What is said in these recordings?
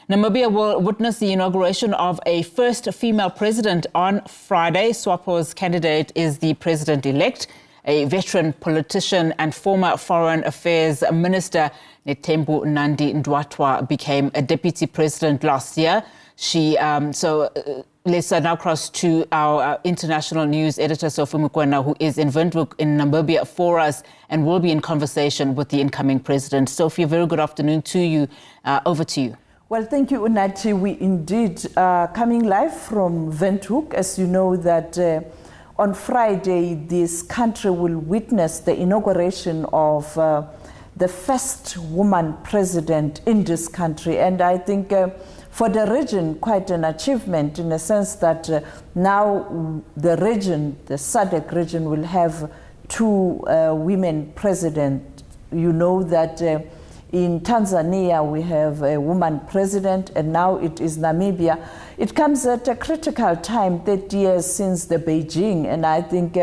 Namibia will witness the inauguration of a first female president on Friday. SWAPO's candidate is the president-elect, a veteran politician and former Foreign Affairs Minister. Netumbo Nandi-Ndaitwah became a deputy president last year. Let's now cross to our international news editor, Sophie Mukwena, who is in Windhoek in Namibia for us and will be in conversation with the incoming president. Sophie, a very good afternoon to you. Over to you. Well, thank you, Unachi. We indeed are coming live from Windhoek. As you know that on Friday, this country will witness the inauguration of the first woman president in this country. And I think for the region, quite an achievement in the sense that now the region, the SADC region, will have two women presidents. You know that in Tanzania, we have a woman president, and now it is Namibia. It comes at a critical time, 30 years since the Beijing, and I think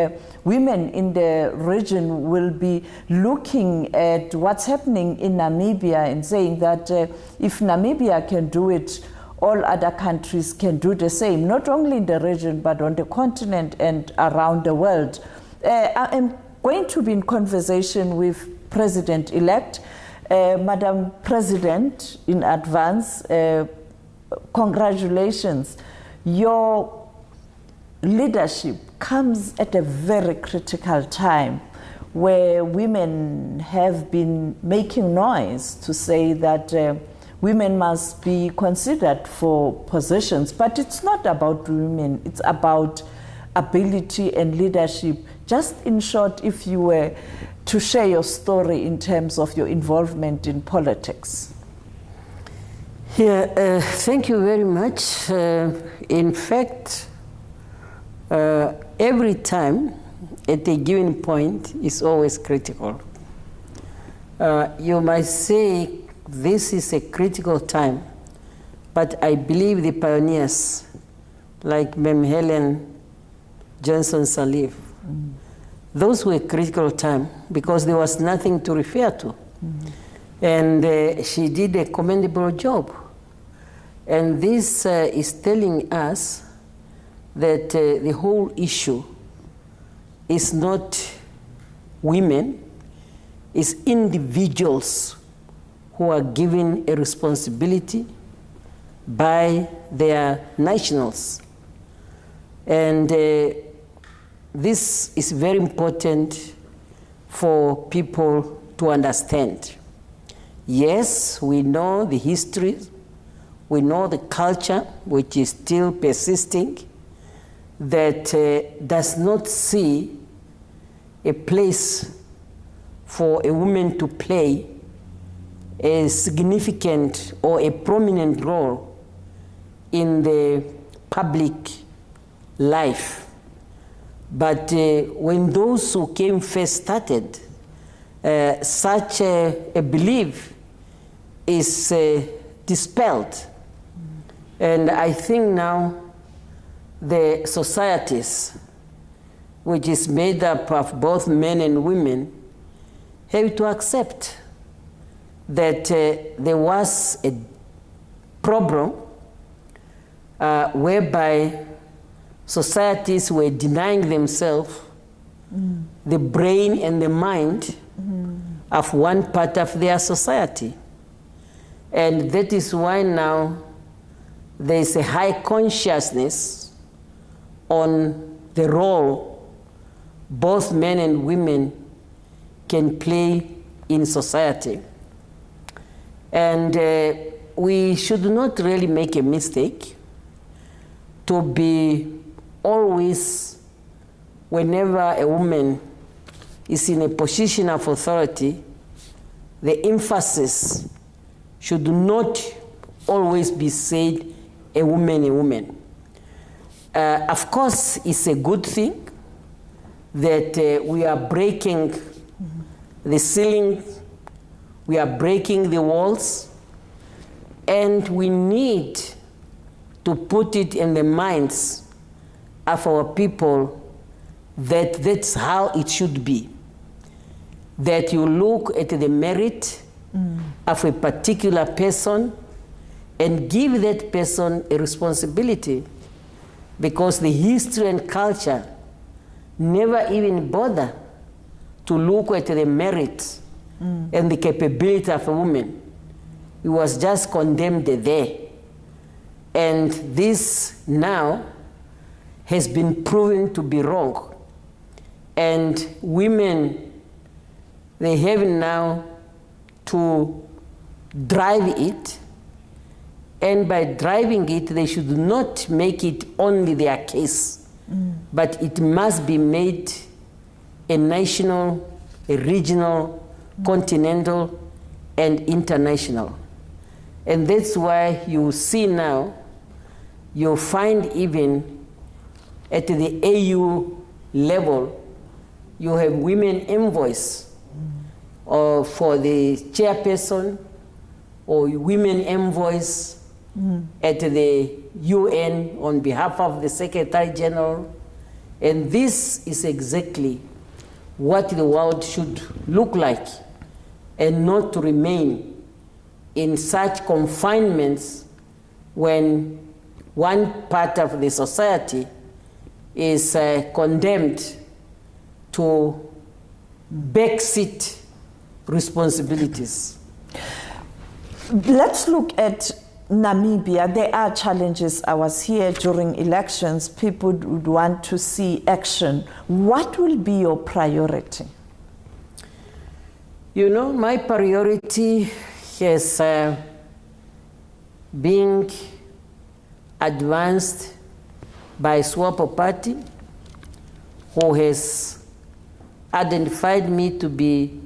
women in the region will be looking at what's happening in Namibia and saying that if Namibia can do it, all other countries can do the same, not only in the region, but on the continent and around the world. I am going to be in conversation with President-elect. Madam President, in advance, congratulations. Your leadership comes at a very critical time where women have been making noise to say that women must be considered for positions. But it's not about women, it's about ability and leadership. Just in short, if you were to share your story in terms of your involvement in politics. Yeah, thank you very much. In fact, every time at a given point is always critical. You might say this is a critical time, but I believe the pioneers like Mem Helen Johnson Sirleaf, those were critical time because there was nothing to refer to. And she did a commendable job. And this is telling us that the whole issue is not women, it's individuals who are given a responsibility by their nationals. And this is very important for people to understand. Yes, we know the history, we know the culture, which is still persisting, that does not see a place for a woman to play a significant or a prominent role in the public life. But when those who came first started, such a belief is dispelled. And I think now the societies, which is made up of both men and women, have to accept that there was a problem whereby societies were denying themselves the brain and the mind of one part of their society. And that is why now there is a high consciousness on the role both men and women can play in society. And we should not really make a mistake to be always, whenever a woman is in a position of authority, the emphasis should not always be said, a woman, a woman. Of course, it's a good thing that we are breaking the ceiling, we are breaking the walls, and we need to put it in the minds of our people that that's how it should be. That you look at the merit of a particular person and give that person a responsibility, because the history and culture never even bother to look at the merits and the capability of a woman. It was just condemned there. And this now has been proven to be wrong. And women, they have now to drive it. And by driving it, they should not make it only their case, but it must be made a national, a regional, continental, and international. And that's why you see now, you'll find even at the AU level, you have women envoys for the chairperson, or women envoys at the UN on behalf of the Secretary General. And this is exactly what the world should look like, and not to remain in such confinements when one part of the society is condemned to backseat responsibilities. Let's look at Namibia. There are challenges. I was here during elections. People would want to see action. What will be your priority? You know, my priority has been advanced by SWAPO party, who has identified me to be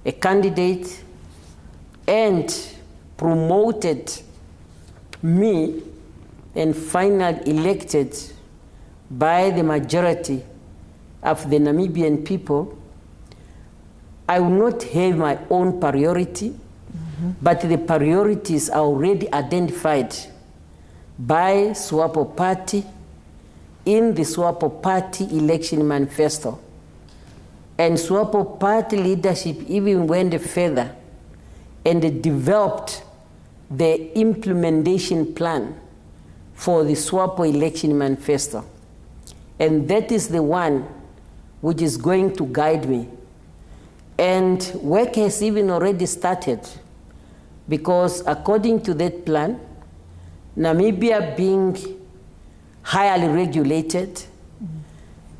a candidate and promoted me and finally elected by the majority of the Namibian people. I will not have my own priority, but the priorities are already identified by SWAPO party in the SWAPO party election manifesto. And SWAPO party leadership even went further and developed the implementation plan for the SWAPO election manifesto. And that is the one which is going to guide me. And work has even already started, because according to that plan, Namibia being highly regulated,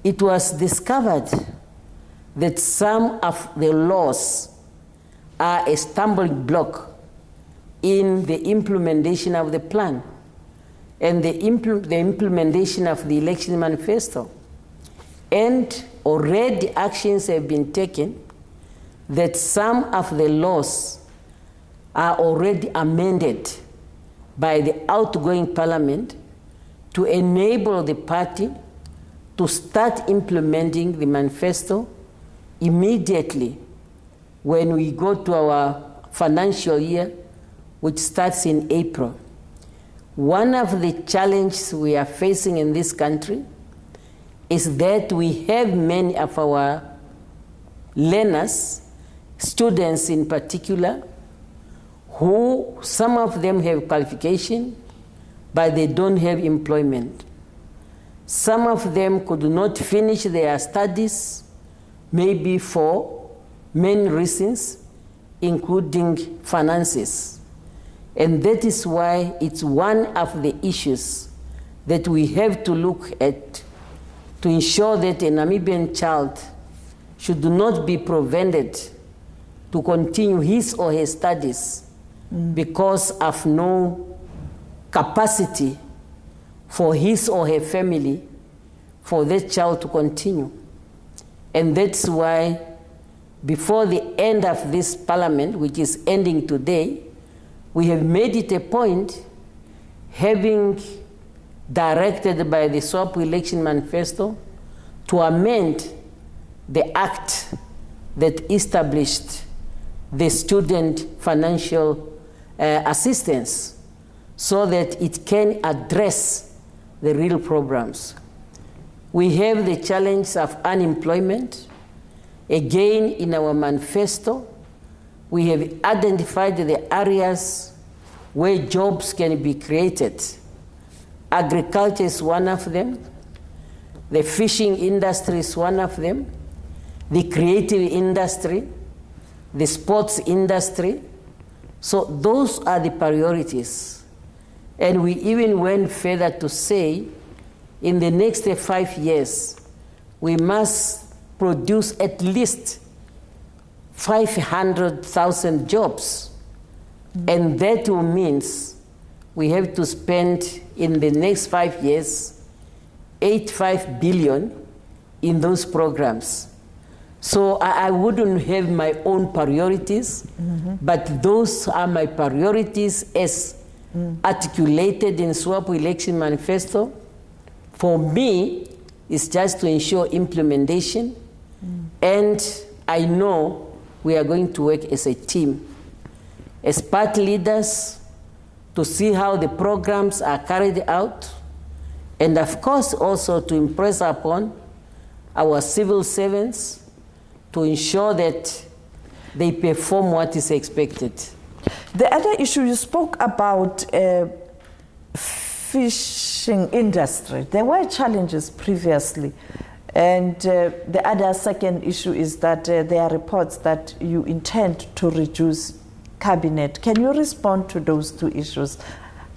it was discovered that some of the laws are a stumbling block in the implementation of the plan and the implementation of the election manifesto. And already actions have been taken that some of the laws are already amended by the outgoing parliament to enable the party to start implementing the manifesto immediately when we go to our financial year, which starts in April. One of the challenges we are facing in this country is that we have many of our learners, students in particular, who some of them have qualification, but they don't have employment. Some of them could not finish their studies, maybe for many reasons, including finances. And that is why it's one of the issues that we have to look at to ensure that a Namibian child should not be prevented to continue his or her studies because of no capacity for his or her family for that child to continue. And that's why before the end of this parliament, which is ending today, we have made it a point, having directed by the SWAPO election manifesto, to amend the act that established the student financial assistance so that it can address the real programs. We have the challenge of unemployment. Again, in our manifesto, we have identified the areas where jobs can be created. Agriculture is one of them. The fishing industry is one of them. The creative industry, the sports industry. So those are the priorities. And we even went further to say, in the next 5 years, we must produce at least 500,000 jobs. And that means we have to spend in the next 5 years 85 billion in those programs. So I wouldn't have my own priorities, but those are my priorities as articulated in SWAPO election manifesto. For me, it's just to ensure implementation, and I know we are going to work as a team, as party leaders, to see how the programs are carried out, and of course also to impress upon our civil servants to ensure that they perform what is expected. The other issue, you spoke about fishing industry. There were challenges previously. And the other second issue is that there are reports that you intend to reduce cabinet. Can you respond to those two issues?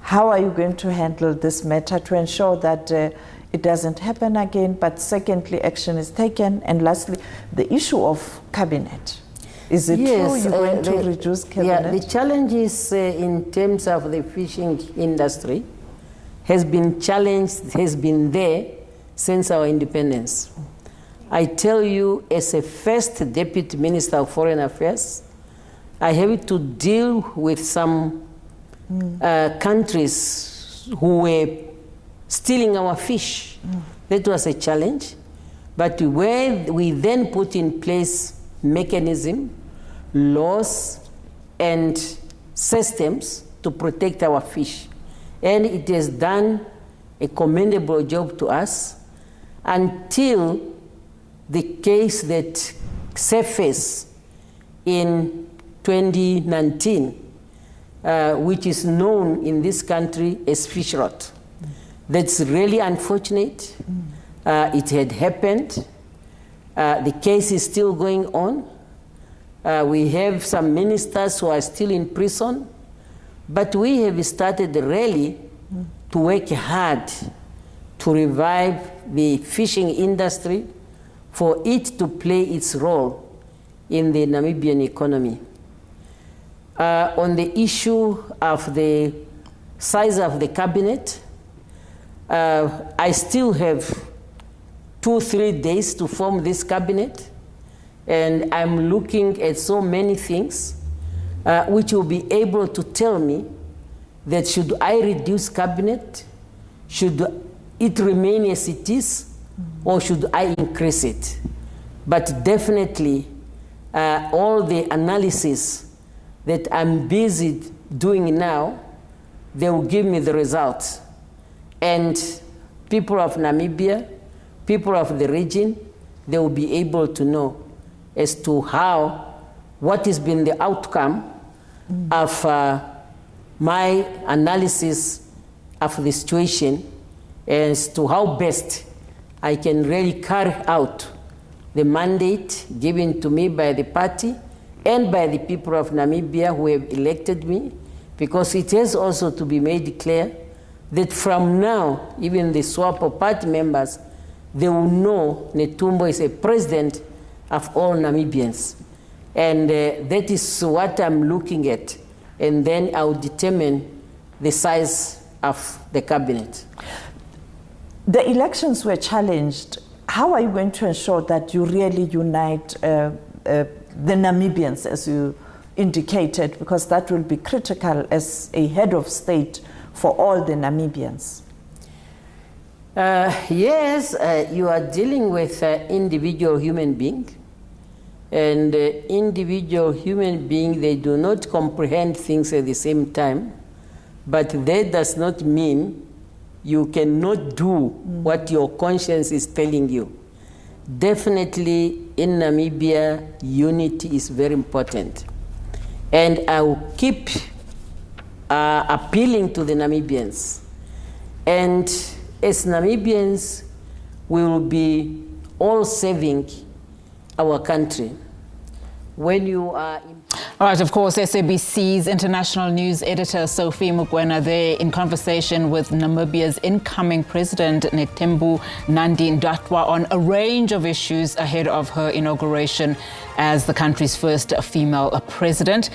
How are you going to handle this matter to ensure that it doesn't happen again, but secondly, action is taken? And lastly, the issue of cabinet. Is it true you're going to reduce cabinet? Yeah, the challenges in terms of the fishing industry has been challenged, has been there since our independence. I tell you, as a first Deputy Minister of Foreign Affairs, I have to deal with some countries who were stealing our fish. That was a challenge. But where we then put in place mechanism, laws, and systems to protect our fish. And it has done a commendable job to us until the case that surfaced in 2019, which is known in this country as fish rot. That's really unfortunate. It had happened. The case is still going on. We have some ministers who are still in prison, but we have started really to work hard to revive the fishing industry for it to play its role in the Namibian economy. On the issue of the size of the cabinet, I still have 2-3 days to form this cabinet, and I'm looking at so many things which will be able to tell me that should I reduce cabinet, should it remain as it is, or should I increase it? But definitely all the analysis that I'm busy doing now, they will give me the results. And people of Namibia, people of the region, they will be able to know as to what has been the outcome of my analysis of the situation, as to how best I can really carry out the mandate given to me by the party and by the people of Namibia who have elected me, because it has also to be made clear that from now, even the SWAPO party members, they will know Netumbo is a president of all Namibians. And that is what I'm looking at. And then I'll determine the size of the cabinet. The elections were challenged. How are you going to ensure that you really unite the Namibians, as you indicated, because that will be critical as a head of state for all the Namibians? Yes, you are dealing with individual human being, and individual human being, they do not comprehend things at the same time, but that does not mean you cannot do what your conscience is telling you. Definitely in Namibia, unity is very important. And I will keep appealing to the Namibians. And as Namibians, we will be all serving our country. When you are... All right, of course, SABC's international news editor Sophie Mokoena there in conversation with Namibia's incoming president Netumbo Nandi-Ndaitwah on a range of issues ahead of her inauguration as the country's first female president.